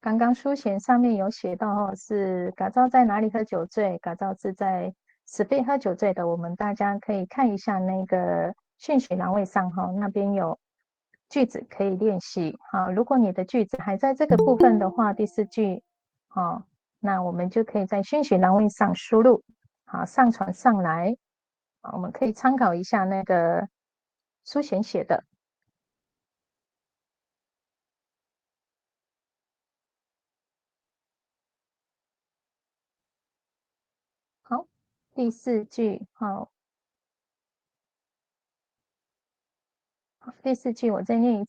刚刚书写上面有写到是改造在哪里喝酒醉，改造是在此地喝酒醉的，我们大家可以看一下那个讯息栏位上那边有句子可以练习。好，如果你的句子还在这个部分的话，第4句那我们就可以在讯息栏位上输入，好，上传上来，我们可以参考一下那个书贤写的。好，第4句，好，第4句我再念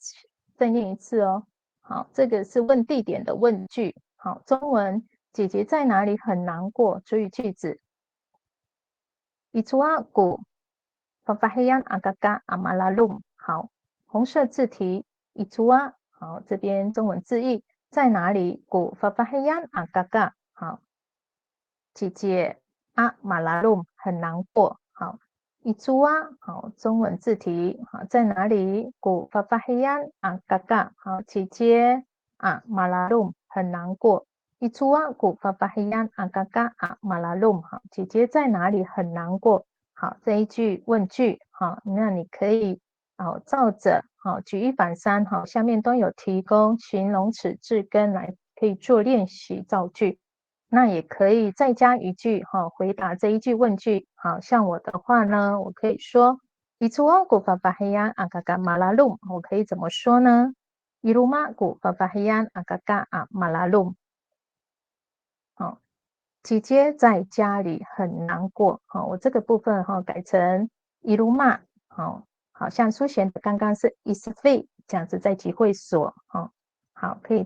一次哦。好，这个是问地点的问句。好，中文，姐姐在哪里很难过。主语句子。Itu aku fafahian agaga amalalum。好，红色字体。Itu 好，这边中文字义在哪里？古 fafahian agaga。好，姐姐malalum 很难过。好。一株好，中文字体好，在哪里？古发发黑暗嘎嘎，好，姐姐马拉鲁很难过。一株古发发黑暗嘎嘎马拉鲁，好，姐姐在哪里很难过？好，这一句问句，好，那你可以照着举一反三，好，下面都有提供形容词字根来可以做练习造句。那也可以再加一句回答这一句问句。好，像我的话呢，我可以说Itu aku fafahian agaga malalum。我可以怎么说呢？Di rumahku fafahian agaga malalum。好，姐姐在家里很难过。好，我这个部分改成 Di rumah。好像书贤刚刚是 isfi 这样子在集会所。好，可以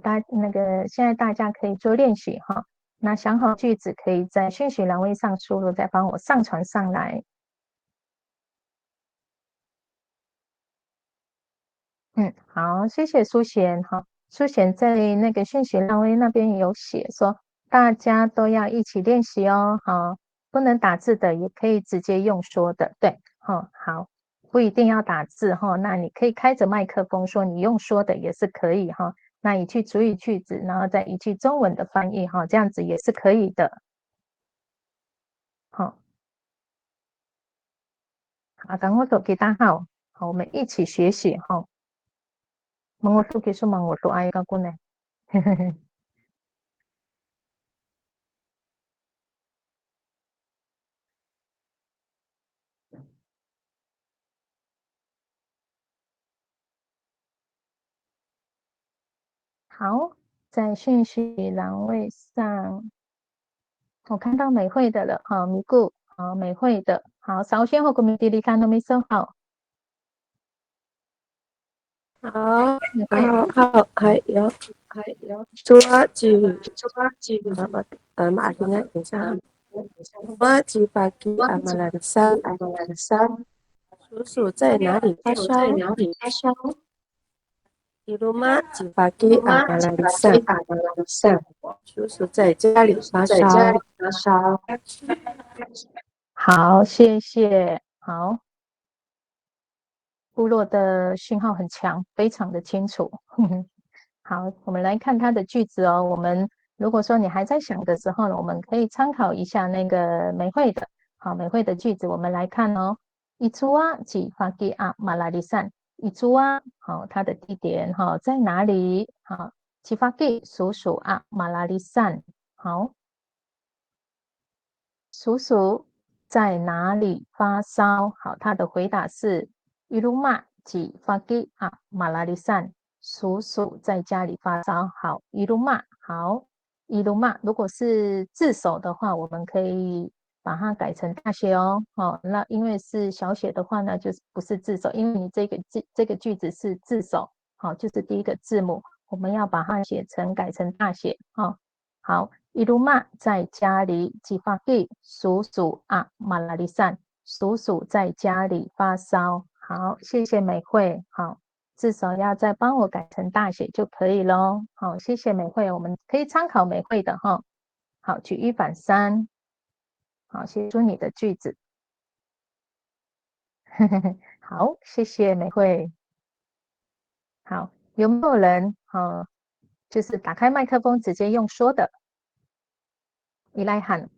现在大家可以做练习那想好句子，可以在讯息栏位上输入，再帮我上传上来。好，谢谢苏贤苏贤在那个讯息栏位那边有写说，大家都要一起练习哦。好，不能打字的也可以直接用说的，对，好，不一定要打字那你可以开着麦克风说，你用说的也是可以那一句主语句子，然后再一句中文的翻译这样子也是可以的。好。赶快给大家好，我们一起学习mengutuk isu mengutuk ayah aku nih。好，在讯息栏位上，我看到美惠的了米固美惠的好，首先我们第一看都没收好。好，好，还有，主要是artinya bisa Dua pagi amalan Sam， 叔叔在哪里发烧？Di rumah pagi amalan Sam， 叔叔在家里发烧。好，谢谢。好，部落的讯号很强，非常的清楚。好，我们来看它的句子哦。我们如果说你还在想的时候呢，我们可以参考一下那个美惠的。好，美惠的句子我们来看哦。Itu di pagi Maladisan。Itu 好，它的地点在哪里？好，di pagi 叔叔Maladisan。好，叔叔在哪里发烧？好，他的回答是 i rumah di pagi Maladisan。叔叔在家里发烧。好 i rumah。好 i rumah。如果是字首的话，我们可以把它改成大写哦。那因为是小写的话呢，就是不是字首，因为你这个句子是字首，好，就是第一个字母，我们要把它改成大写。好。伊鲁玛在家里寄发给叔叔马拉里山。叔叔在家里发烧。好，谢谢美惠。好，至少要再帮我改成大写就可以咯。好，谢谢美惠，我们可以参考美惠的好，举一反三。好，写出你的句子。好，谢谢美惠。好，有没有人就是打开麦克风直接用说的。你来喊。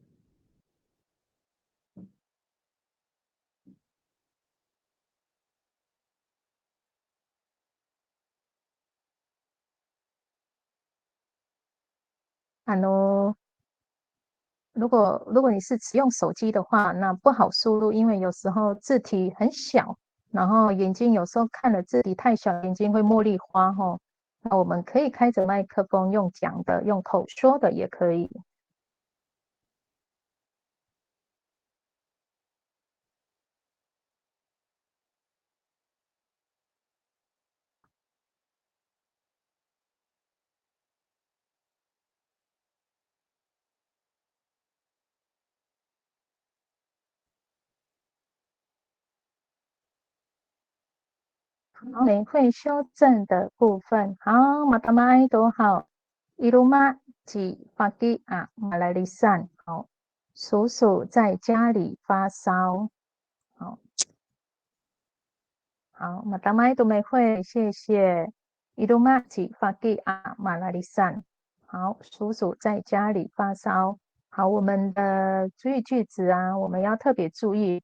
如果你是使用手机的话，那不好输入，因为有时候字体很小，然后眼睛有时候看了字体太小，眼睛会茉莉花吼。那我们可以开着麦克风用讲的，用口说的也可以。好，会修正的部分。好，马达麦都好。伊鲁玛吉法基啊，马来利散。好，叔叔在家里发烧。好，好，马达麦都没会，谢谢。伊鲁玛吉法基啊，马来利散。好，叔叔在家里发烧。好，我们的主语句子啊，我们要特别注意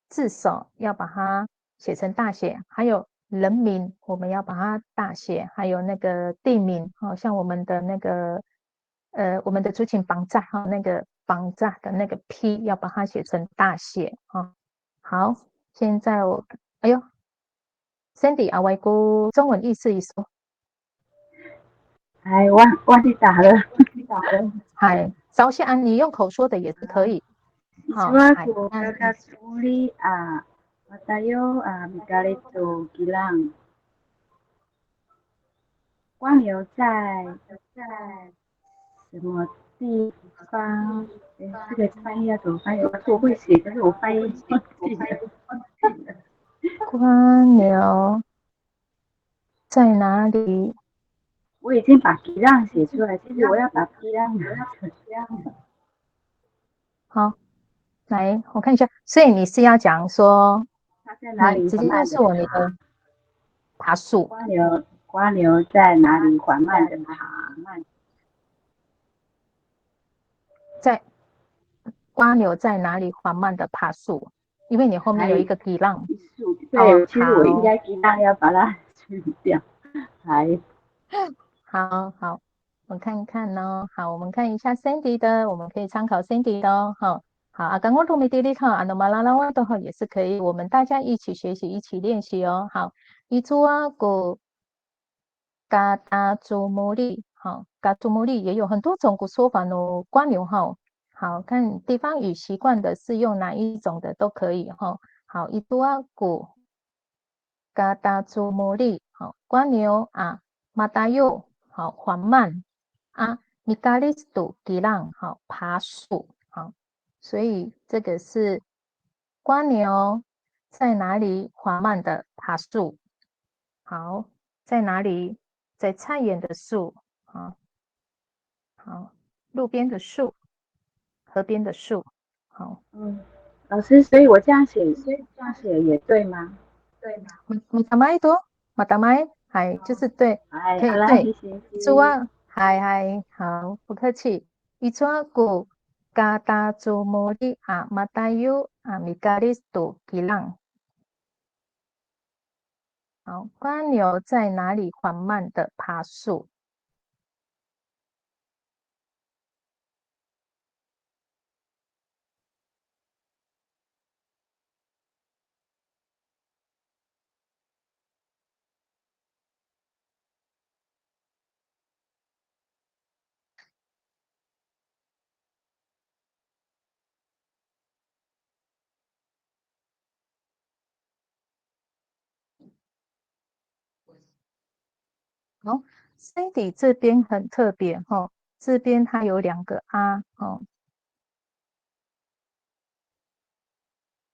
字首要把它写成大写，还有人名我们要把它大写，还有那个地名，好像我们的那个我们的主请绑扎哈，那个绑扎的那个 P 要把它写成大写哈。好，现在哎呦，Sandy 啊，外国中文意思一说。哎，忘记打了。嗨，稍息安，你用口说的也是可以。好，嗨，Ichuaku kakak Suli Matayo Miguelito Gilang。蜗牛在什么地方？这个翻译要怎么翻译？我会写，但是我翻译忘记了。蜗牛在哪里？我已经把皮浪写出来，其实我要把皮浪拿出来。好，来我看一下。所以你是要讲说，它在哪里直接告缓慢的诉我你的爬？爬速。蜗牛在哪里缓慢的爬？在蜗牛在哪里缓慢的爬树？因为你后面有一个皮浪。对，其实我应该皮浪要把它去掉。好好，我看看哦。好，我们看一下 Sandy 的，我们可以参考 Sandy 的哦。好，好啊，刚刚都没地理哈，安诺马拉拉瓦的话也是可以，我们大家一起学习，一起练习哦。好，伊祖啊古嘎达祖摩利，好，嘎祖摩利也有很多种说法哦。蜗牛哈，好看地方语习惯的是用哪一种的都可以哈。好，伊祖啊古嘎达祖摩利，好，蜗牛啊，马达尤。好，缓慢啊，米咖喱杜吉浪，好，爬树，好，所以这个是蜗牛在哪里缓慢的爬树？好，在哪里？在菜园的树，好，好，路边的树，河边的树，好。老师，所以我这样写也对吗？马达麦多，马达麦，嗨，就是对，可以好啦，对。谢谢。朱啊，嗨嗨，好，不客气。伊抓古嘎达祖摩利啊，马达尤啊，米咖喱多吉浪。好，蜗牛在哪里缓慢的爬树？哦，Cindy 这边很特别哦，这边它有两个啊哦。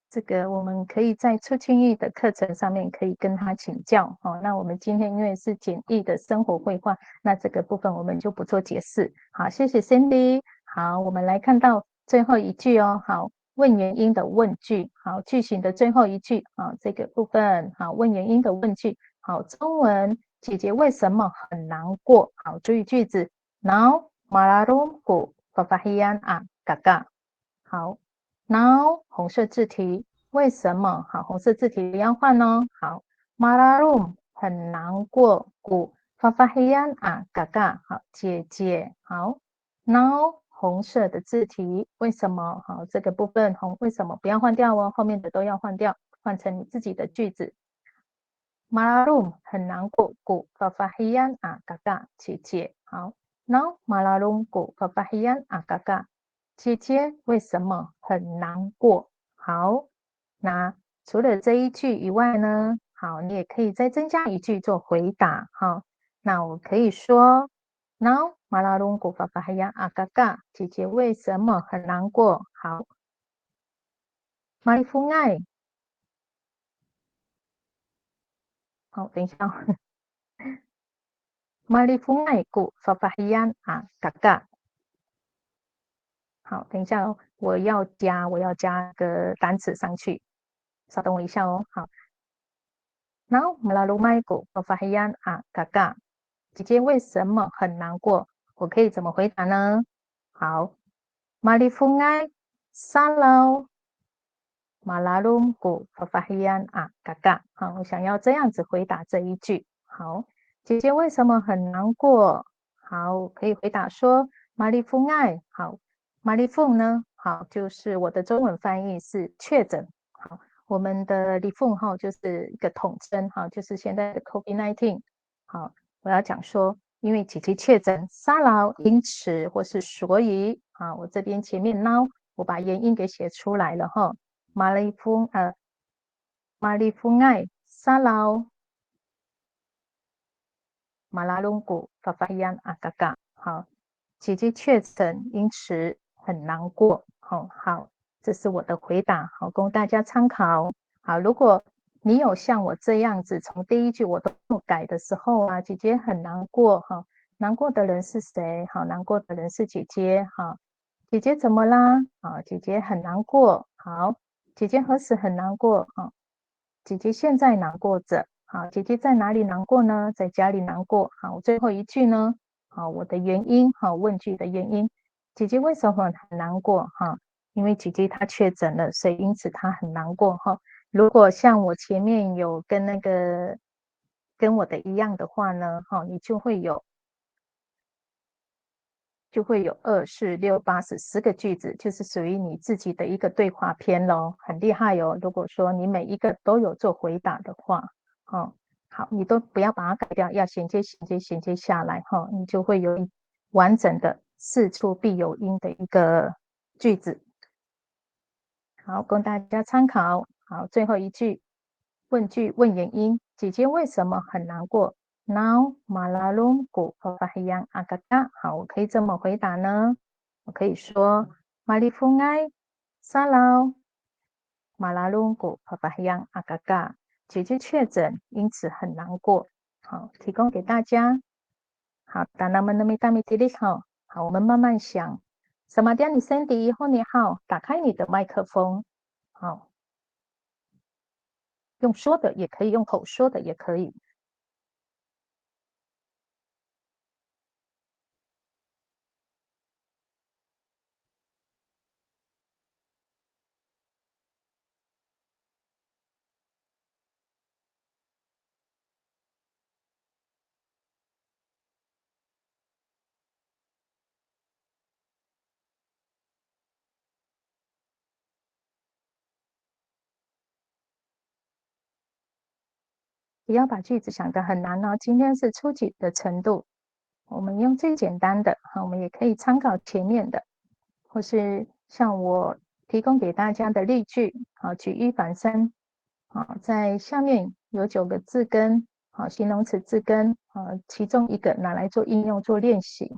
这个我们可以在出清义的课程上面可以跟他请教哦。那我们今天因为是简易的生活绘画，那这个部分我们就不做解释。好，谢谢 Cindy。好，我们来看到最后一句哦。好，问原因的问句。好，句型的最后一句。好，这个部分好，问原因的问句。好，中文姐姐为什么很难过？好，注意句子。Now malalum ko papahian ang gaga。好，Now 红色字体，为什么？好，红色字体要换哦。好，malalum 很难过，ko papahian ang gaga。好，姐姐。好，Now 红色的字体，为什么？好，这个部分红为什么不要换掉哦？后面的都要换掉，换成你自己的句子。Malalum 很难过，ko papahian ang gaga。姐姐。好，Now malalum ko papahian ang gaga。姐姐为什么很难过？好，那除了这一句以外呢？好，你也可以再增加一句做回答。好，那我可以说 Now malalum ko papahian ang gaga。姐姐为什么很难过？好，Malifungai。好，等一下哦。Malifungai ko papahian ang gaga。好，等一下哦，我要加个单词上去，稍等我一下哦。好，Now malalumay ko papahiyan ang gaga。姐姐为什么很难过？我可以怎么回答呢？好，Malifungay salaw malalum ko papahiyan ang gaga。好，我想要这样子回答这一句。好，姐姐为什么很难过？好，可以回答说 Malifungay。好。马利凤呢？好，就是我的中文翻译是确诊。好，我们的利凤哈就是一个统称哈，就是现在的 COVID-19。好，我要讲说，因为姐姐确诊，沙劳因此或是所以啊，我这边前面 now 我把原因给写出来了哈。马利凤马利凤爱沙劳马拉隆古法法亚阿嘎嘎。好，姐姐确诊，因此很难过。好，这是我的回答，好供大家参考。好，如果你有像我这样子，从第一句我都不改的时候啊，姐姐很难过哈。难过的人是谁？好，难过的人是姐姐。好，姐姐怎么啦？好，姐姐很难过。好，姐姐何时很难过？好，姐姐现在难过着。好，姐姐在哪里难过呢？在家里难过。好，最后一句呢？好，我的原因，好，问句的原因，姐姐为什么很难过？哈，因为姐姐她确诊了，所以因此她很难过。哈，如果像我前面有跟我的一样的话呢，哈，你就会有2、4、6、8、10个句子，就是属于你自己的一个对话篇咯，很厉害哦。如果说你每一个都有做回答的话，哦，好，你都不要把它改掉，要衔接下来哈，你就会有完整的事出必有因的一个句子。好，供大家参考。好，最后一句问句问原因，姐姐为什么很难过？Now malalum ko papahiyang agaga。好，我可以这么回答呢？我可以说 Malifungay salaw malalum ko papahiyang agaga。姐姐确诊，因此很难过。好，提供给大家。好，那么好，我们慢慢想。什么叫你身体以后你好，打开你的麦克风。好，用说的也可以，用口说的也可以。不要把句子想得很难哦。今天是初级的程度，我们用最简单的，我们也可以参考前面的，或是像我提供给大家的例句，举一反三。在下面有9个字根，形容词字根，其中一个拿来做应用做练习。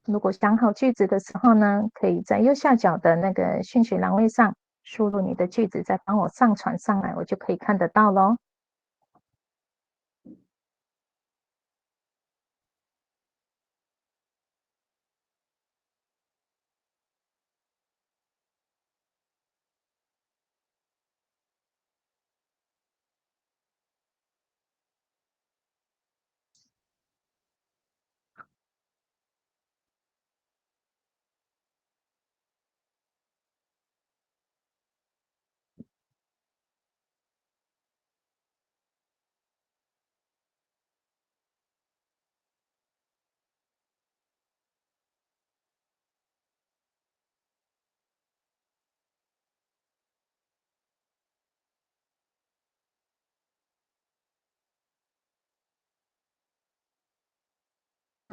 如果想好句子的时候呢，可以在右下角的那个讯息栏位上输入你的句子，再帮我上传上来，我就可以看得到咯。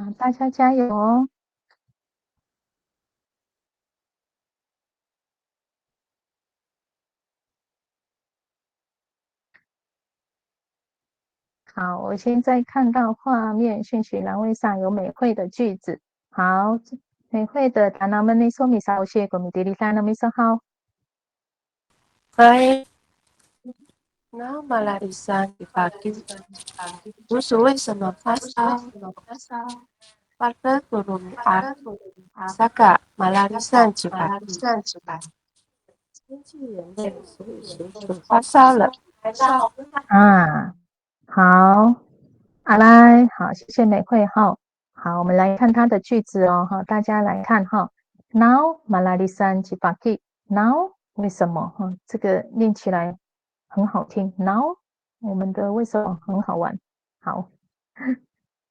好，大家加油哦！好，我现在看到画面讯息栏位上有美惠的句子。好，美惠的达那们尼说米萨谢国米迪里达那米萨好。Baik. Nah, malarisan dibagi. Susu为什么发烧？Pada guru Saka malarisan dibagi. 天气炎热，所以鼠鼠发烧了。啊，好，阿来，好，谢谢美惠哈。好，我们来看它的句子哦，哈，大家来看哈。Now malarisan dibagi. Now 为什么？哈，这个念起来很好听。Now 我们的为什么很好玩？好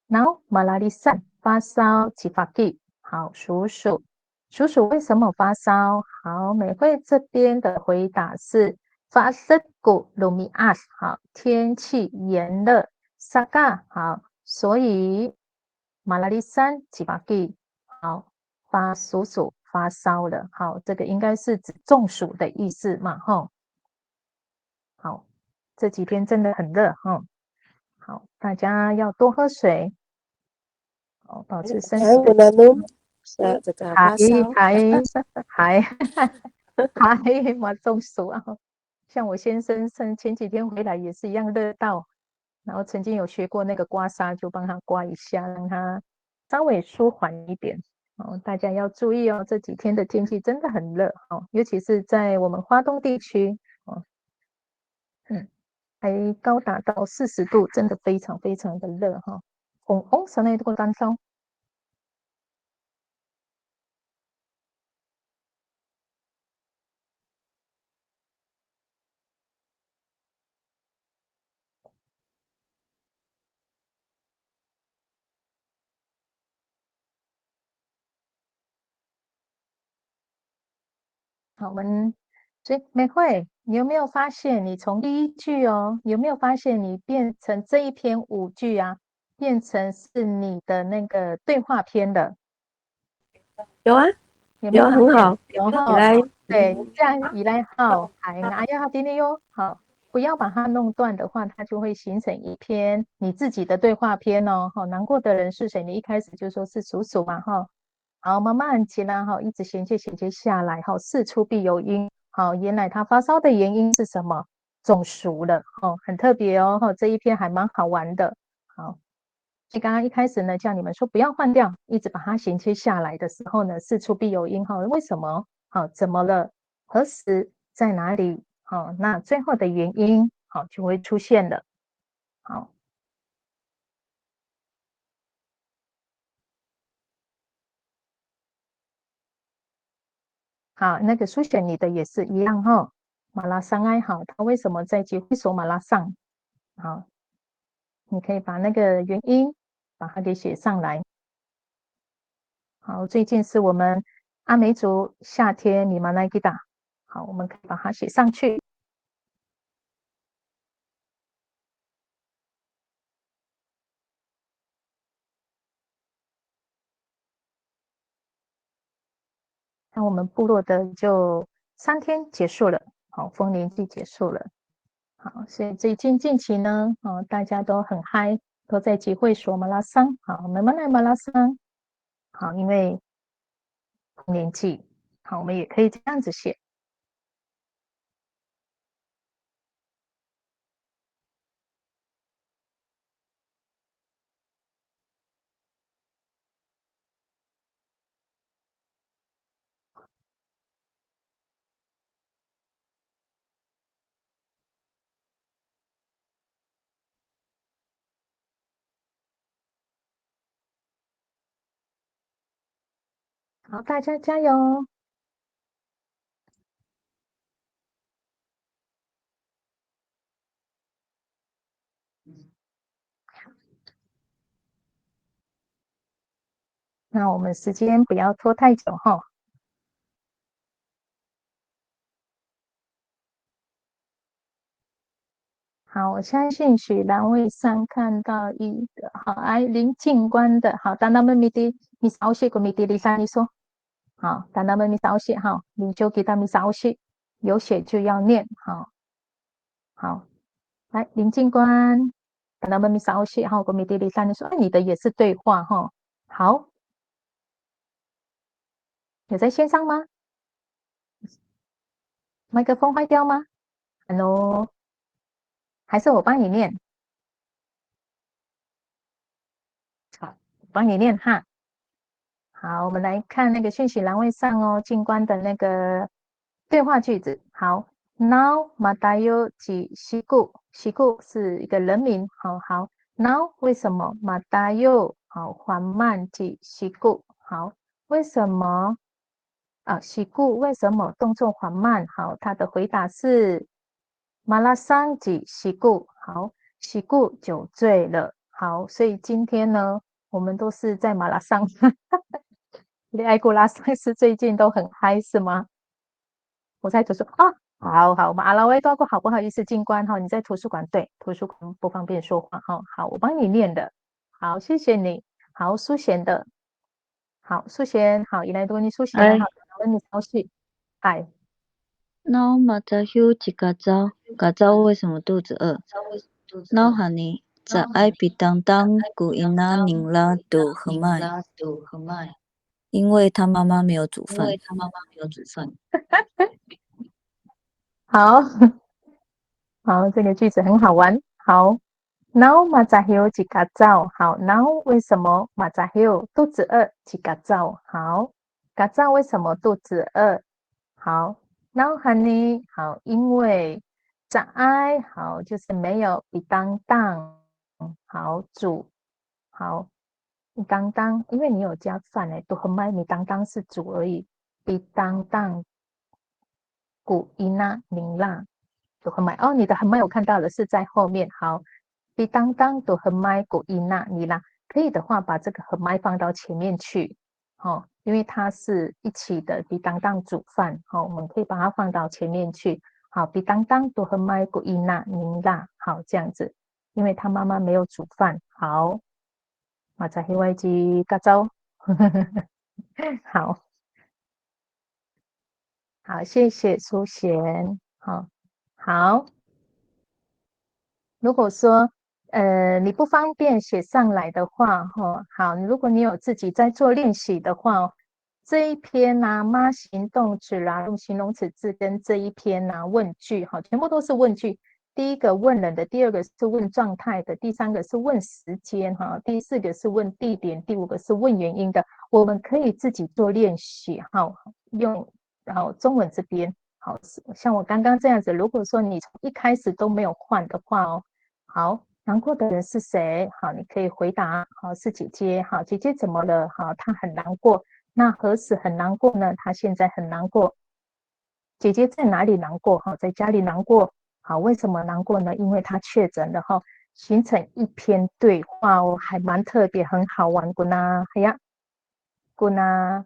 ，Now malarisan 发烧 dibagi. 好，数数。鼠鼠为什么发烧？好，美惠这边的回答是发生过路米阿好，天气炎热，萨嘎好，所以马拉利山吉巴吉好，鼠鼠发烧了，好，这个应该是指中暑的意思嘛，哈，好，这几天真的很热，哈，好，大家要多喝水，哦，保持身体。这个还发烧，还还蛮中暑啊！像我先生前几天回来也是一样热到，然后曾经有学过那个刮痧，就帮他刮一下，让他稍微舒缓一点。哦，大家要注意哦，这几天的天气真的很热哦，尤其是在我们华东地区哦，还高达到40度，真的非常非常的热哈。上来这个单烧。好，我们所以美惠，你有没有发现，你从第一句哦，有没有发现你变成这一篇5句啊，变成是你的那个对话篇的？有啊，有有没有发现？很好，有哈，你来，对，这样以来好，还拿要点点哟，好，不要把它弄断的话，它就会形成一篇你自己的对话篇哦。好，难过的人是谁？你一开始就说是鼠鼠嘛，哈，好，慢慢接啦，哈，一直衔接下来，哈，事出必有因，好，原来他发烧的原因是什么？中暑了，哦，很特别哦，哈，这一篇还蛮好玩的，好。所以刚刚一开始呢，叫你们说不要换掉，一直把它衔接下来的时候呢，事出必有因哈。为什么？好，怎么了？何时？在哪里？好，那最后的原因好就会出现了。好，好，那个书选你的也是一样哈。马拉桑哀好，他为什么在集会所马拉桑？好，你可以把那个原因把它给写上来。好，最近是我们阿美族夏天米马奈吉达，好，我们可以把它写上去。那我们部落的就3天结束了，好，丰年祭结束了，好，所以最近近期呢，大家都很嗨，都在集会所马拉松，好，我们来马拉松，好，因为丰年祭，好，我们也可以这样子写。好，大家加油！那我们时间不要拖太久哈。好。好，现在讯息栏位上看到一个，好，哎，林静官的，好，当他们米少写个米地里上，你说，好，当他们米少写，哈，你就给他米少写，有写就要念，好，好，来，林静官，当他们米少写，哈，个米地里上，你说，你的也是对话，哈，好，有在线上吗？麦克风坏掉吗 ？Hello，还是我帮你念？好，帮你念哈。好，我们来看那个讯息栏位上哦，静观的那个对话句子。好，Now Madayo 及西固，西固是一个人名。好，Now 为什么 Madayo 好缓慢及西固？好，为什么西固为什么动作缓慢？好，他的回答是马拉桑及西固。好，西固酒醉了。好，所以今天呢，我们都是在马拉桑。恋爱过拉萨是最近都很嗨是吗？我在图书啊，好，我们阿拉维多过好不好意思进关哈？你在图书馆对，图书馆不方便说话哈。好，我帮你念的，好，谢谢你。好，苏贤的，好，苏贤，好，以来多你苏贤哎，好，问你消息，嗨，猫马扎休几个糟，嘎糟为什么肚子饿？猫喊你在爱比当当古伊那宁拉杜和麦，因为他妈妈没有煮饭。好好，这个句子很好玩。好，now 马扎 hill 几个灶，好，now 为什么马扎 hill 肚子饿几个灶？好，嘎灶为什么肚子饿？好，now honey 好，因为在爱好就是没有比当当好煮好，比当当，因为你有加饭诶，都很卖米当当是煮而已，比当当古伊娜宁辣。都很买哦，你的很卖我看到了是在后面。好，比当当都很卖古伊娜尼拉，可以的话把这个很卖放到前面去，哦，因为它是一起的。比当当煮饭，好、我们可以把它放到前面去。好，比当当都很卖古伊娜尼拉，好这样子，因为他妈妈没有煮饭。好，马在黑外机嘎招，好好，谢谢苏贤，好好。如果说你不方便写上来的话，好，如果你有自己在做练习的话，这一篇呢、妈行动词啦，用形容词字根这一篇呢、问句，全部都是问句。第一个问人的，第二个是问状态的，第三个是问时间，第四个是问地点，第五个是问原因的。我们可以自己做练习，用然后中文这边，好，像我刚刚这样子，如果说你从一开始都没有换的话哦。好，难过的人是谁？好，你可以回答。好，是姐姐。好，姐姐怎么了？好，她很难过。那何时很难过呢？她现在很难过。姐姐在哪里难过？哈，在家里难过。好，为什么难过呢？因为她确诊了。哈，形成一篇对话哦，还蛮特别，很好玩的呢。哎呀，姑呢？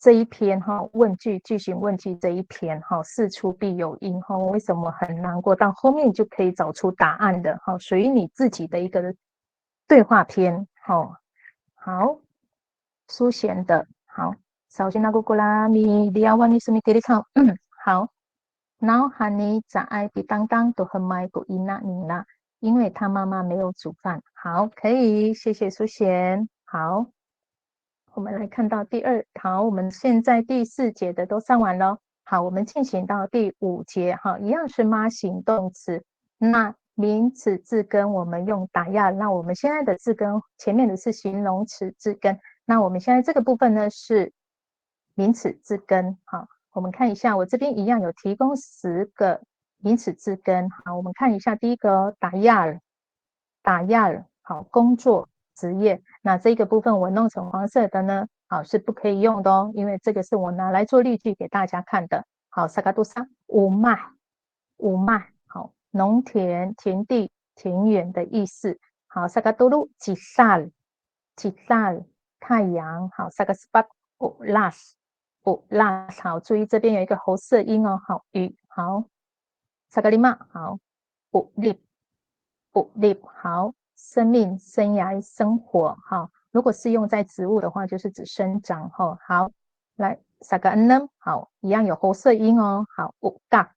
这一篇问句句型问句这一篇事出必有因为什么很难过？到后面就可以找出答案的属于你自己的一个对话篇好，苏贤的好，首先那个过来米利亚万尼斯米提里考，好，然后喊你在爱比当当都很买过伊娜尼娜，因为他妈妈没有煮饭。好，可以，谢谢苏贤。好。我们来看到第二，好，我们现在第四节的都上完了。好，我们进行到第五节，一样是妈行动词。那名词字根我们用打压，那我们现在的字根前面的是形容词字根，那我们现在这个部分呢是名词字根。好，我们看一下，我这边一样有提供10个名词字根。好，我们看一下第一个打压了，打压了，好，工作。职业，那这个部分我弄成黄色的呢，好是不可以用的哦，因为这个是我拿来做例句给大家看的。好，萨嘎杜萨五麦，五麦，好，农田、田地、田园的意思。好，萨嘎杜鲁吉萨尔，吉萨尔，太阳。好，萨嘎斯巴布拉斯，布拉斯，好，注意这边有一个喉舌音哦，好，雨，好，萨嘎利玛，好，布利。urip 好，生命、生涯、生活好。如果是用在植物的话，就是指生长哈。好，来，saga好，一样有喉塞音哦。好，ugak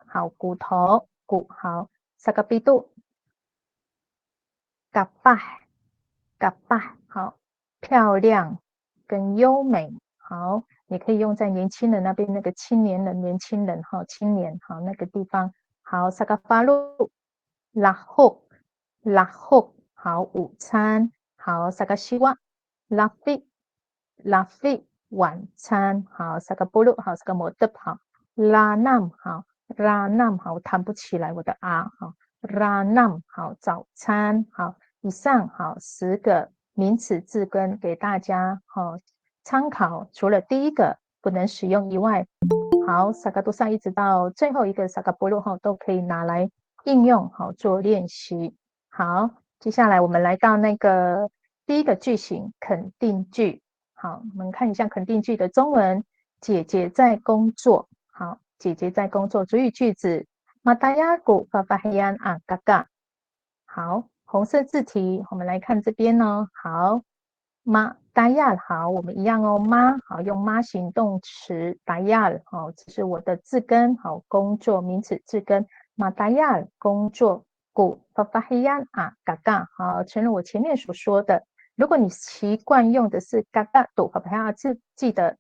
好，骨头骨好，sagapitu gabah 好，漂亮跟优美好，你可以用在年轻人那边那个青年人、年轻人哈，青年好那个地方好，sagapalu lahok 好，午餐好，sagasiwa lafi 晚餐好，sagapulu 好，sagamodep 好，lanam 好，ranam 好，我弹不起来我的啊好，ranam 好，早餐好。以上好10个名词字根给大家好参考，除了第一个不能使用以外，好萨嘎多萨一直到最后一个萨嘎波罗哈都可以拿来应用好做练习。好，接下来我们来到那个第一个句型肯定句。好，我们看一下肯定句的中文，姐姐在工作。好，姐姐在工作。主语句子 Mataya ku papahian ang kakak。好，红色字体，我们来看这边哦。好，妈达亚好，我们一样哦。妈好，用妈形动词达亚好，这是我的字根好，工作名词字根马达亚工作。古巴巴黑亚啊嘎嘎好，承认我前面所说的，如果你习惯用的是嘎嘎杜巴巴黑亚，记得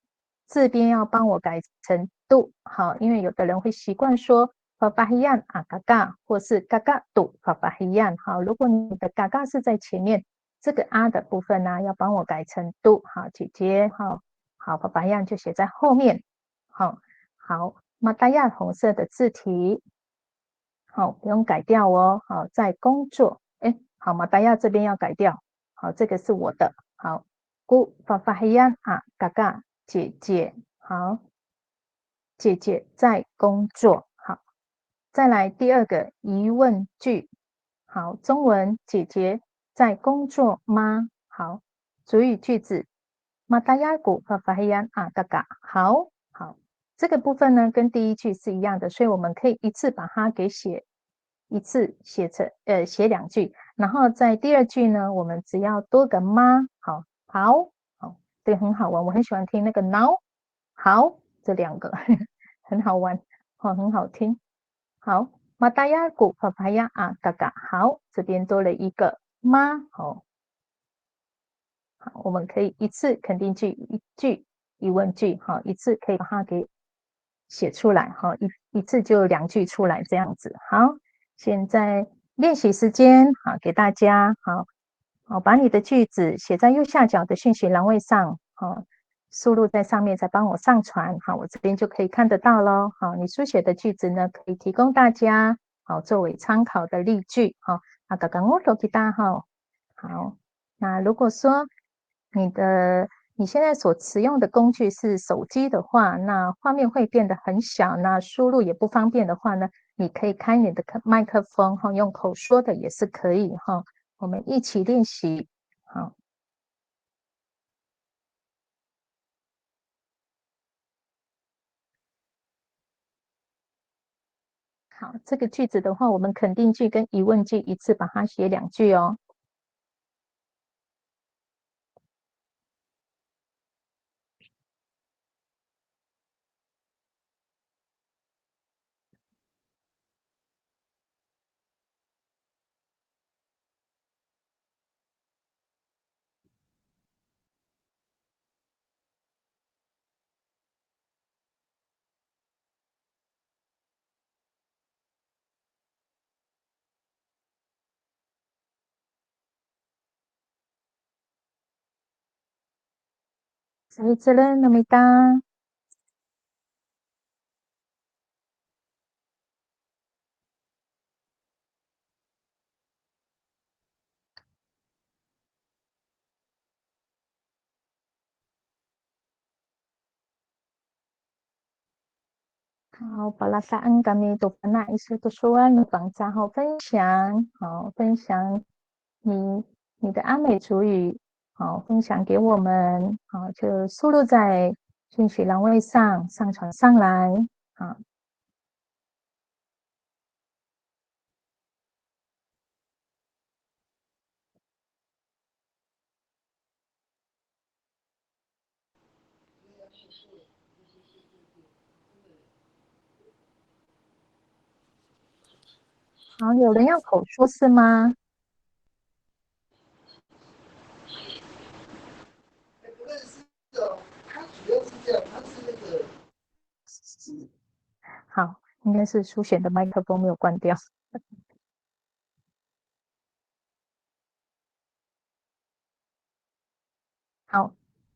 字边要帮我改成杜好，因为有的人会习惯说。papahian 啊，嘎嘎，或是嘎嘎杜 papahian 好，如果你的嘎嘎是在前面，这个啊的部分呢，要帮我改成杜好，姐姐好，好 papahian 就写在后面，好，好，马达亚红色的字体，好，不用改掉哦，好，在工作，哎，好，马达亚这边要改掉，好，这个是我的，好，gu papahian 啊，嘎嘎，姐姐好，姐姐在工作，好。再来第二个疑问句，好，中文姐姐在工作吗？好，主语句子，Mataya ku papahian啊，嘎嘎，好，好，这个部分呢跟第一句是一样的，所以我们可以一次把它给一次写成写2句，然后在第二句呢，我们只要多个吗？好，好，好，这个很好玩，我很喜欢听那个 now，好，这2个很好玩，好，很好听。好，马达亚古帕帕亚啊，嘎嘎，好，这边多了一个吗？好，好，我们可以一次肯定句，一句疑问句，好，一次可以把它给写出来，好，一次就2句出来这样子。好，现在练习时间，好，给大家，好，把你的句子写在右下角的讯息栏位上，好。输入在上面，再帮我上传，好，我这边就可以看得到咯。好，你书写的句子呢，可以提供大家，好，作为参考的例句，好，啊，刚刚我都给大家，好，那如果说你现在所使用的工具是手机的话，那画面会变得很小，那输入也不方便的话呢，你可以开你的麦克风，哈，用口说的也是可以，哈，我们一起练习，好。好，这个句子的话，我们肯定句跟疑问句一次把它写2句哦。Saya好，巴拉萨恩甘米多巴纳伊斯多说安榜账号分享，好，分享你的阿美族语，好，分享给我们，好，就输入在讯息栏位上，上传上来，好。好，有人要口说是吗？好，应该是苏璇的麦克风没有关掉。好，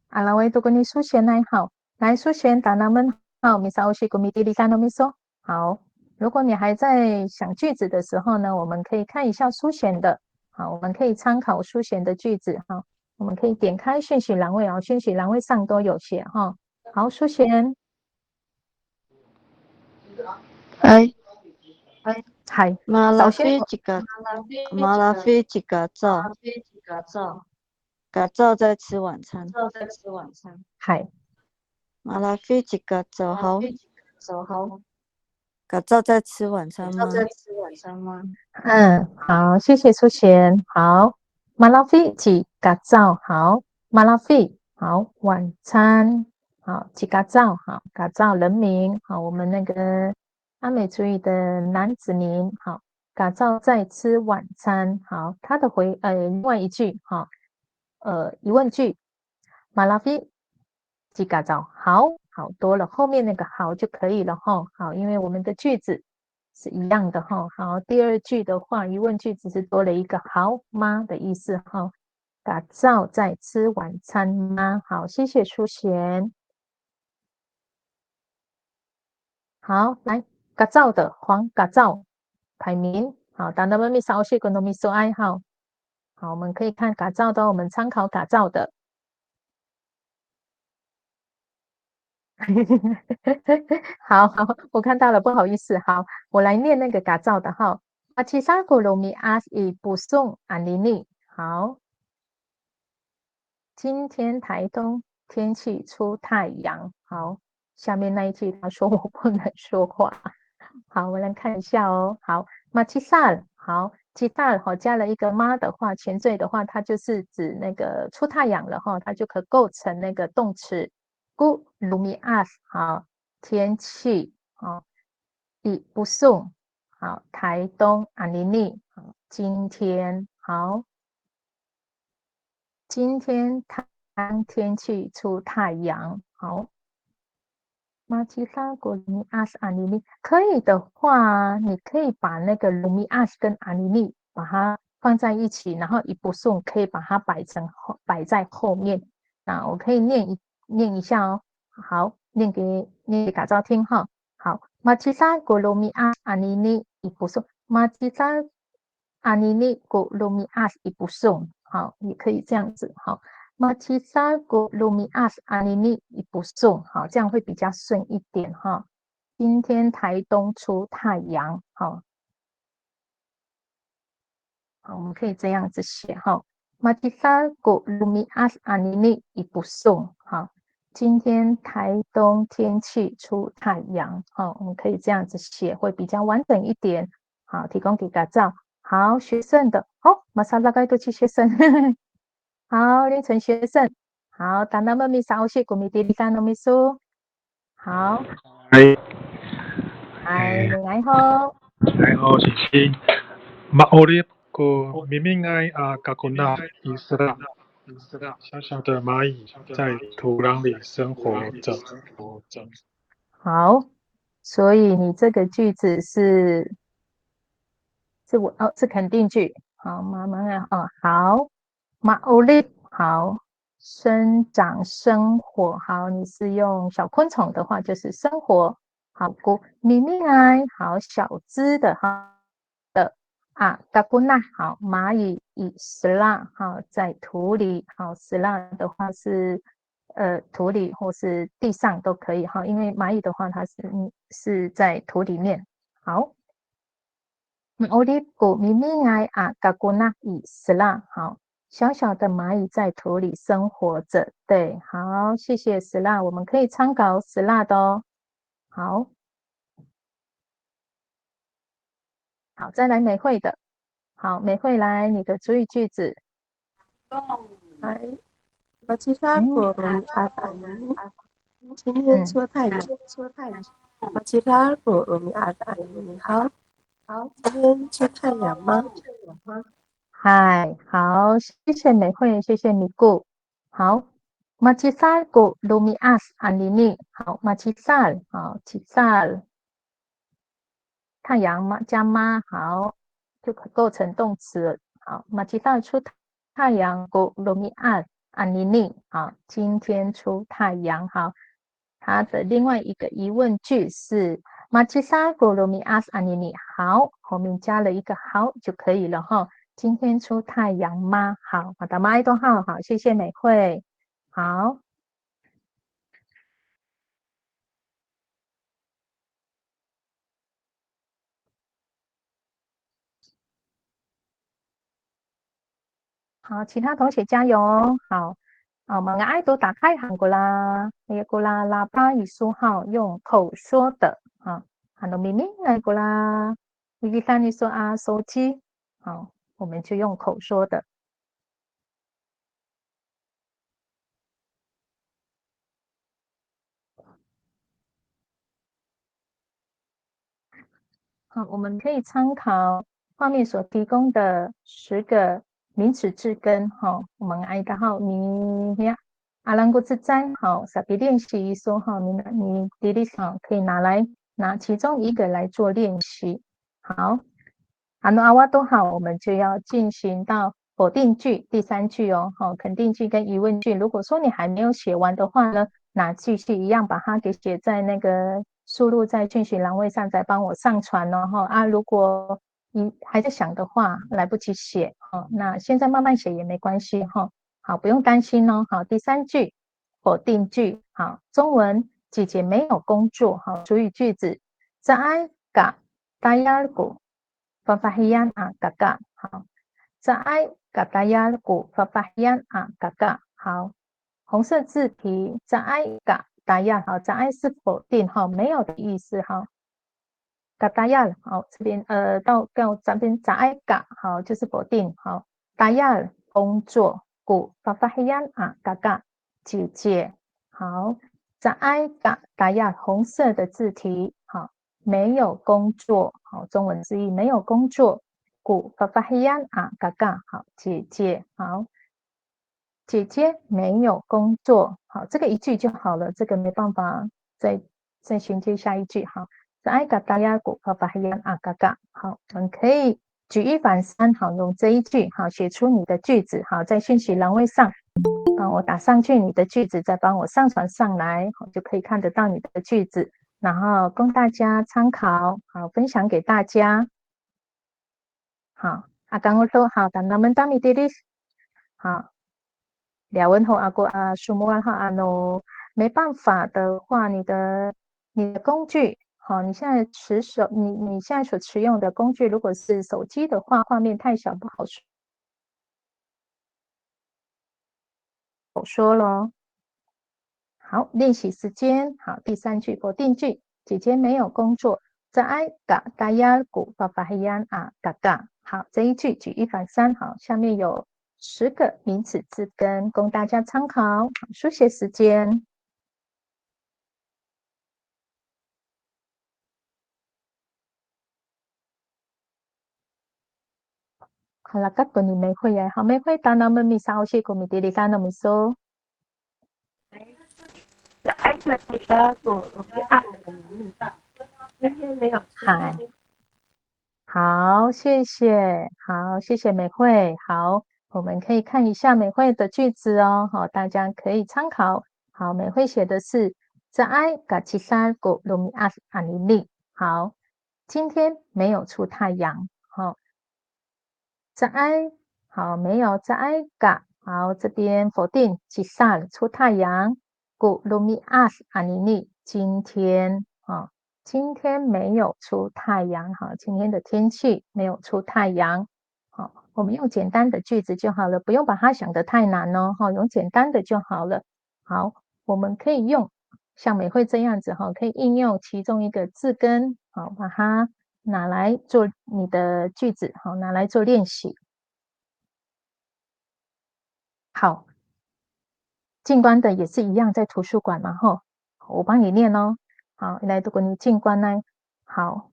阿拉维多跟你苏璇来好，来苏璇打那们好，米萨欧西古米蒂里干诺米说好。如果你还在想句子的时候呢，我们可以看一下苏璇的。好，我们可以参考苏璇的句子哈。我们可以点开讯息栏位哦，讯息栏位上都有写哈。好，苏璇，哎，嗨，马拉首先菲一个马拉菲一个灶，个灶在吃晚餐。嗨，马拉菲一个灶好，个灶在吃晚餐吗？好，谢谢苏璇。好，马拉菲几个灶好，马拉菲好，晚餐好，几个灶好，个灶人名好，我们那个阿美族语的男子名好，个灶在吃晚餐好，他的另外一句哈，疑问句，马拉菲几个灶好，好多了，后面那个好就可以了哈。好，因为我们的句子是一样的哈。好，第二句的话，疑问句只是多了一个好吗的意思哈。打造在吃晚餐吗？好，谢谢淑贤。好，来，嘎造的黄嘎造排名。好，当他们咪烧血跟糯米说爱好。好，我们可以看嘎造的，我们参考嘎造的。好好，我看到了，不好意思。好，我来念那个嘎造的哈。阿七沙古罗米阿伊布送安妮妮。好，今天台东天气出太阳。好，下面那一句他说我不能说话。好，我来看一下哦。好，马七萨好，七萨好加了一个妈的话，前缀的话，它就是指那个出太阳了哈，它就可构成那个动词。古鲁米阿好。天气好，不送好，台东阿尼尼好，今天好，今天天气出太阳好，马吉拉果鲁米阿斯阿尼尼可以的话，你可以把那个鲁米阿斯跟阿尼尼把它放在一起，然后一不送可以把它摆在后面。那我可以念一下哦。好，念给大家听哈。好，马吉拉果鲁米阿阿尼尼一不送，马吉拉阿尼尼果鲁米阿一不送。好，也可以这样子。好。马其萨古鲁米阿斯阿尼尼伊不送，好，这样会比较顺一点哈。今天台东出太阳，好，好，我们可以这样子写哈。马其萨古鲁米阿斯阿尼尼伊不送，好，今天台东天气出太阳，好，我们可以这样子写，会比较完整一点。好，提供给大家。好，学生的，哦，马上大概都去学生。好，凌晨学生。好，当那么咪烧些古米地里干糯米酥。好，係哎，你誒，好。我是先，Maorib 個明明愛嘎古纳伊斯兰，小小的蚂蚁在土壤里生活着。好，所以你这个句子是肯定句。好，妈妈好，马欧利好，生长生活好，你是用小昆虫的话就是生活。好，咪咪来好，小只的哈的嘎古纳好，蚂蚁以死啦好，在土里好，死啦的话是土里或是地上都可以哈，因为蚂蚁的话它是在土里面。好。我的古咪咪爱嘎古纳伊斯啦，好，小小的蚂蚁在土里生活着，对，好，谢谢斯拉，我们可以参考斯拉的哦。好，好，再来美惠的，好，美惠来你的主语句子，马其萨古鲁米阿斯阿尼尼今天出太阳。Macirago Umi Ada你好，今天出太阳吗？嗨，好，谢谢美惠，谢谢米固。好，Macisal lumias anini。好，Macisal，好，cisal，太阳嘛加吗？好，就可构成动词了。好，Macisal 出太阳，go lumias anini。好，今天出太阳。好，它的另外一个疑问句是 Macisal go lumias anini。好，后面加了一个好就可以了哈。今天出太阳吗？好，好的，麦多号，好，谢谢美惠。好，好，其他同学加油哦。好，mga idol 打开韩国啦，那个啦，喇叭语速号用口说的啊，很多明明那个啦，你看你说啊，手机，好，我们就用口说的。好，我们可以参考画面所提供的10个名词字根。哈，我们爱的好，你呀，阿兰古自在好，傻逼练习说哈，你弟弟好，可以拿其中一个来做练习。好，阿瓦都好，我们就要进行到否定句第3句哦。好，肯定句跟疑问句，如果说你还没有写完的话呢，那继续一样把它给写在那个输入在讯息栏位上，再帮我上传哦。哈如果你还在想的话，来不及写哦，那现在慢慢写也没关系哈。好，不用担心哦。好，第3句否定句，好，中文姐姐没有工作。好，主语句子在噶大家古fafahian gaga。好，在噶大家古fafahian gaga。好。红色字体在嘎达亚，好，在是否定，哈，没有的意思，哈。嘎达亚，好，这边到这边在嘎，好，就是否定，好。达亚工作，古发发黑暗嘎嘎姐姐，好，在嘎达亚红色的字体，好，没有工作，好，中文字义没有工作，古发发黑暗嘎嘎，好，姐姐，好。姐姐没有工作，好，这个一句就好了，这个没办法再衔接下一句，好，在嘎达亚古巴巴黑安嘎嘎，好，我们可以举一反三，好，用这一句，好，写出你的句子，好，在讯息栏位上帮我打上去你的句子，再帮我上传上来，好，就可以看得到你的句子，然后供大家参考，好，分享给大家，好，刚刚说好的，那么当你弟弟，好。聊完后书目完后没办法的话，你的工具，好，你现在你现在所持用的工具，如果是手机的话，画面太小不好说咯。好，练习时间，好，第3句否定句，姐姐没有工作，在嘎大家古巴巴黑安嘎嘎。好，这一句举一反三，好，下面有10个名词字根供大家参考。书写时间。Halakat ko ni may kuya. Ha may kuya tanam mi sao si ko mi dili ka no mi so. 在Macirago Umi Ada今天没有嗨，好，谢谢，好，谢谢美惠。好，我们可以看一下美惠的句子哦。好，大家可以参考。好，美惠写的是在嘎七三古鲁米阿阿尼利。好，今天没有出太阳。好，在好没有在嘎。好，这边否定七三出太阳。古鲁米阿阿尼利今天今天没有出太阳，哈，今天的天气没有出太阳，好，我们用简单的句子就好了，不用把它想得太难哦，哈，用简单的就好了。好，我们可以用像美惠这样子，哈，可以应用其中一个字根，好，把它拿来做你的句子，好，拿来做练习。好，近端的也是一样，在图书馆嘛，哈。我帮你念哦。好，来，如果你进关呢，好，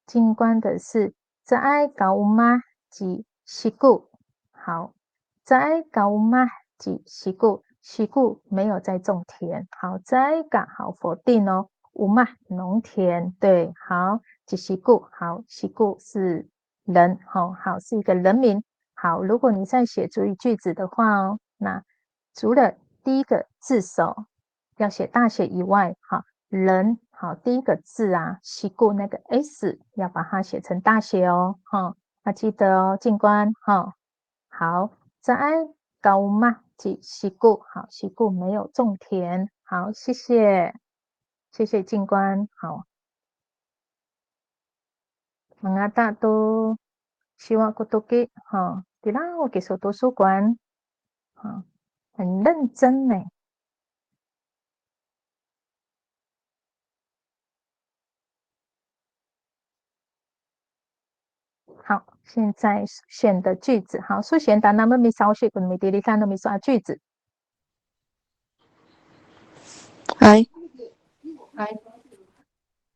进关的是在高妈及西固，好，在高妈及西固，西固没有在种田，好，在嘎好否定哦，乌妈农田，对，好，及西固，好，西固是人，好，好是一个人名，好，如果你在写主语句子的话哦，那除了第一个字首要写大写以外，好，人好，第一个字啊，西固那个 S 要把它写成大写哦，哈，那记得哦，进关哈，好，在高嘛及西固，好，西固没有种田，好，谢谢，谢谢进关，好，mga大都希望kutoki哈，对啦，我给说图书馆，哈，很认真呢。好，现在选的句子，好，数选单那么咪少许，跟咪第三那咪刷句子。Hai, 哎，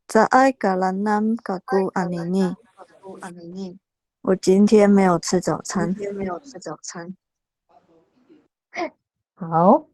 在爱嘎兰南嘎古阿尼尼，我今天没有吃早餐。好，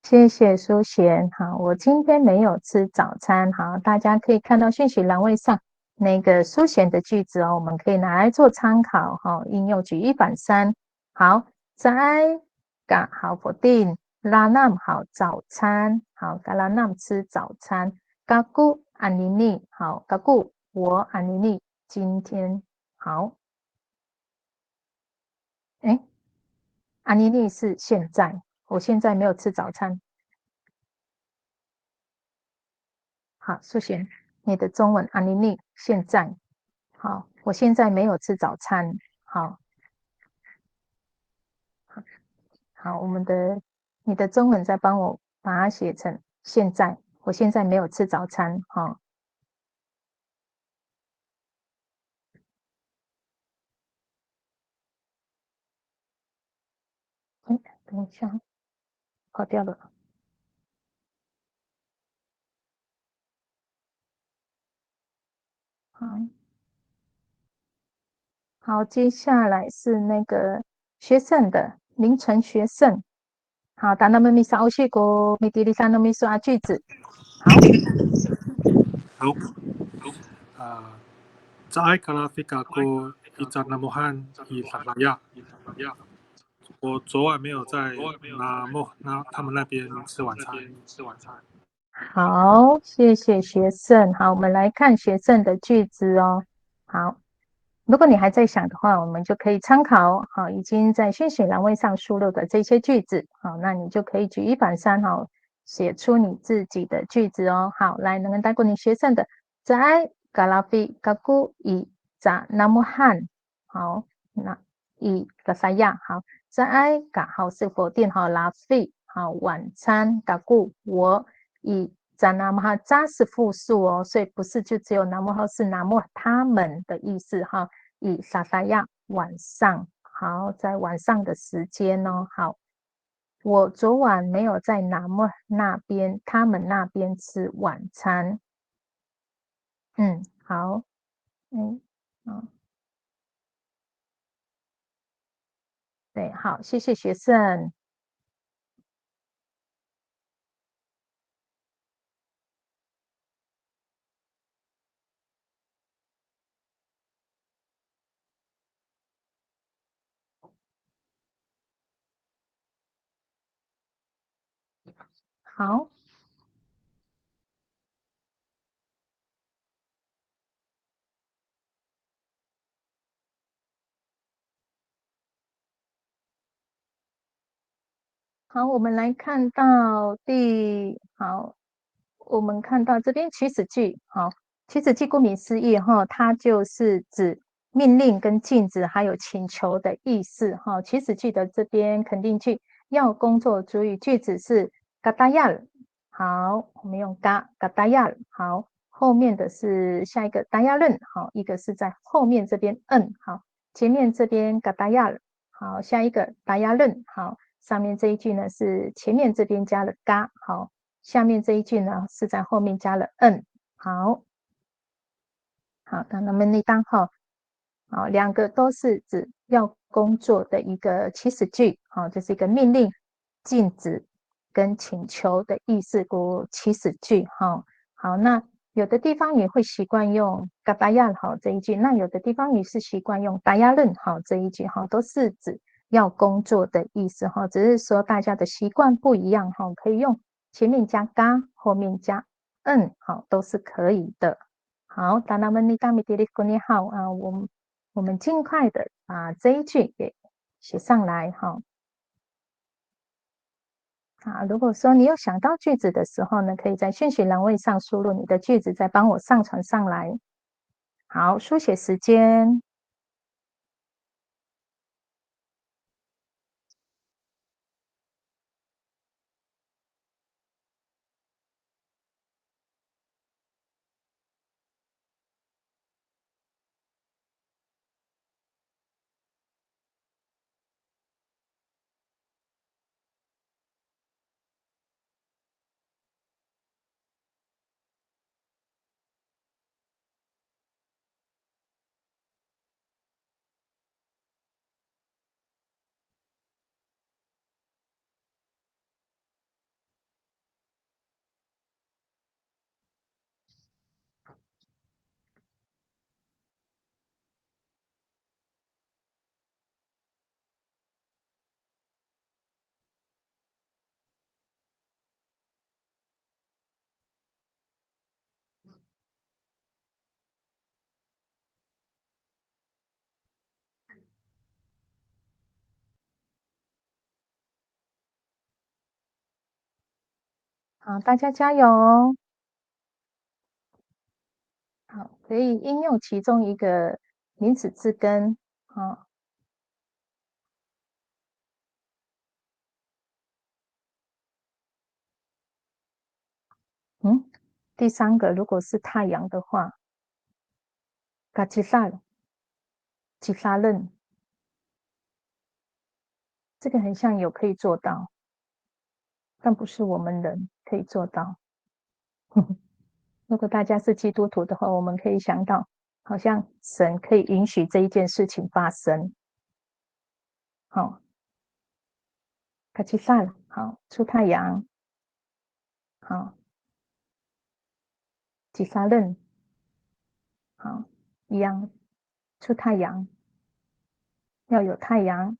谢谢苏贤。好，我今天没有吃早餐。好，大家可以看到讯息栏位上那个苏贤的句子哦，我们可以拿来做参考哈。应用举一反三。好，在嘎好否定拉nam好早餐好嘎拉nam吃早餐嘎古安妮妮好嘎古我安妮妮今天好。哎，安妮妮是现在，我现在没有吃早餐。好，素贤，你的中文安妮妮现在好，我现在没有吃早餐。好，好，你的中文再帮我把它写成现在，我现在没有吃早餐。好，等一下，跑掉了。好，好，接下来是那个学生的凌晨学生。好，当他们咪烧去过咪第三咪刷句子。好，好，在卡拉菲卡过一扎那摩汉伊萨拉亚，我昨晚没有在他们那边吃晚餐。好，谢谢学生。好，我们来看学生的句子哦。好，如果你还在想的话，我们就可以参考好已经在讯息栏位上输入的这些句子。好，那你就可以举一反三，好，写出你自己的句子哦。好，来，能带过你学生的，在嘎拉菲嘎古伊扎那姆汉。好，那伊嘎萨亚。好，在嘎好是否定好拉菲。好，晚餐嘎古我。以扎那么哈扎是复数哦，所以不是就只有那么哈是那么他们的意思哈。以萨萨亚晚上好，在晚上的时间哦。好，我昨晚没有在那么那边他们那边吃晚餐。好，好，对，好，谢谢学生。好，好，我们来看到我们看到这边祈使句，好，祈使句顾名思义哈，它就是指命令跟禁止还有请求的意思哈。祈使句的这边肯定句要工作主语句子是 gadayal， 好，我们用 gadayal， 好，后面的是下一个 dayalen， 好，一个是在后面这边好，前面这边 gadayal， 好，下一个 dayalen， 好。上面这一句呢是前面这边加了嘎，好，下面这一句呢是在后面加了 n。好，那么你当好，好，两个都是指要工作的一个祈使句，好，这是一个命令、禁止跟请求的意思của祈使句，好，那有的地方也会习惯用 kataya 好这一句，那有的地方也是习惯用 dayalen 好这一句，好，都是指要工作的意思，哈，只是说大家的习惯不一样，哈，可以用前面加 ga， 后面加 n， 好，都是可以的。好，当那么你大米地里过你好啊，我们尽快的把这一句给写上来，哈。如果说你有想到句子的时候呢，可以在讯息栏位上输入你的句子，再帮我上传上来。好，书写时间。好，大家加油哦！好，可以应用其中一个名词字根，第三个如果是太阳的话 ，gajisan， jisaran， 这个很像有可以做到，但不是我们人可以做到。如果大家是基督徒的话，我们可以想到，好像神可以允许这一件事情发生。好 ，gajisan， 好，出太阳，好。jisaran， 好，一样，出太阳，要有太阳。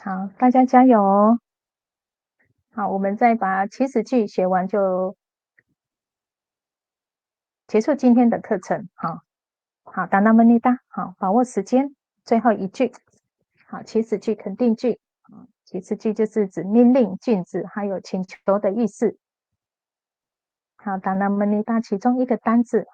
好，大家加油哦！好，我们再把祈使句写完就结束今天的课程。好，达那么尼达，好，把握时间，最后一句。好，祈使句、肯定句。祈使句就是指命令、禁止还有请求的意思。好，达那么尼达其中一个单字，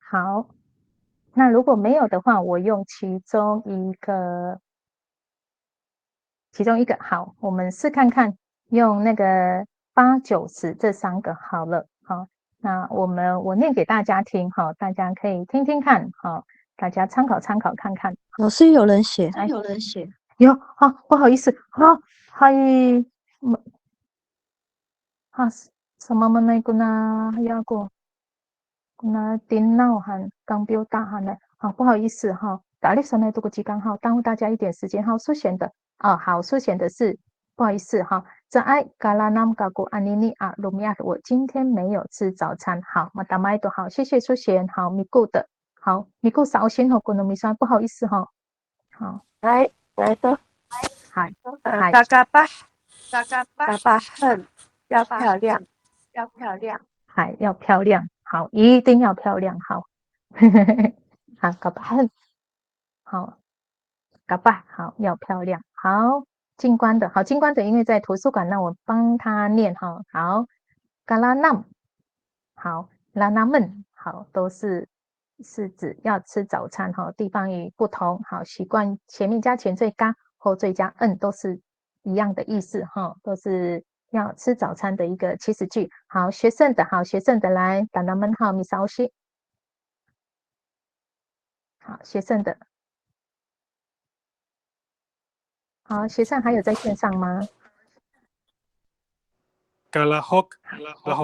好，那如果没有的话，我用其中一个。好，我们试看看，用那个8、9、10这3个好了。好，那我念给大家听，大家可以听听看，大家参考参考看看。老师有人写，有，不好意思，嗨，sama mana guna hayago guna dinau han刚表达哈呢，不好意思哈，打理上来这个时间哈，耽误大家一点时间哈，苏贤的好，苏贤的是不好意思哈。在嘎拉南嘎古安妮妮啊，鲁米亚，我今天没有吃早餐。好，马达麦都好，谢谢出现。好，米固的，好，米固少先和古农米山，不好意思哈。好，来的，嗨，嘎嘎巴很要漂亮，嗨，要漂亮，好，一定要漂亮，好，好，嘎巴很，好，嘎巴，好，要漂亮，好。进关的好，进关的因为在图书馆，那我帮他念哈。好，嘎拉nam，好，拉纳们，好，都是指要吃早餐哈。地方语不同，好，习惯前面加前缀嘎，后缀加都是一样的意思哈，都是要吃早餐的一个祈使句。好，学生的好，学生的来，达纳们好，米烧西，好，学生的。好，学生还有在线上吗？嘎拉霍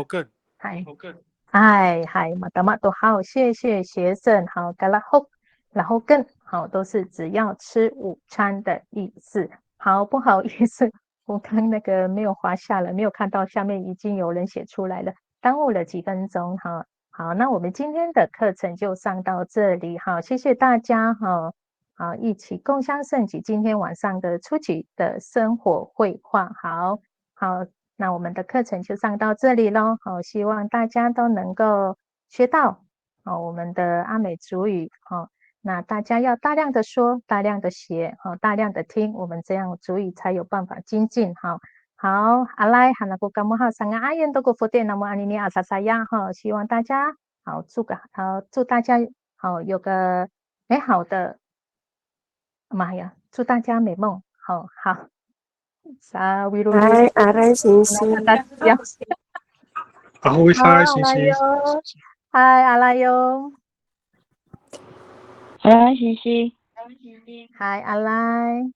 根，嗨，马达马都好，谢谢学生。好，嘎拉后，然后更好，都是只要吃午餐的意思。好，不好意思，我刚那个没有滑下了，没有看到下面已经有人写出来了，耽误了几分钟哈。好，那我们今天的课程就上到这里，好，谢谢大家哈。好，一起共襄盛举，今天晚上的初级的生活绘画，好。那我们的课程就上到这里咯。好，希望大家都能够学到我们的阿美族语。那大家要大量的说，大量的写，大量的听，我们这样族语才有办法精进。好，阿赖哈那古嘎木哈三个阿燕都古佛殿那么阿尼尼阿萨萨呀。希望大家祝大家有个美好的，妈呀，祝大家美梦。好。Sa Wirulu. Hai, aray sisi. Ahoy sai星星。Hai Alayo. Hi, Sisi. Hai Alay.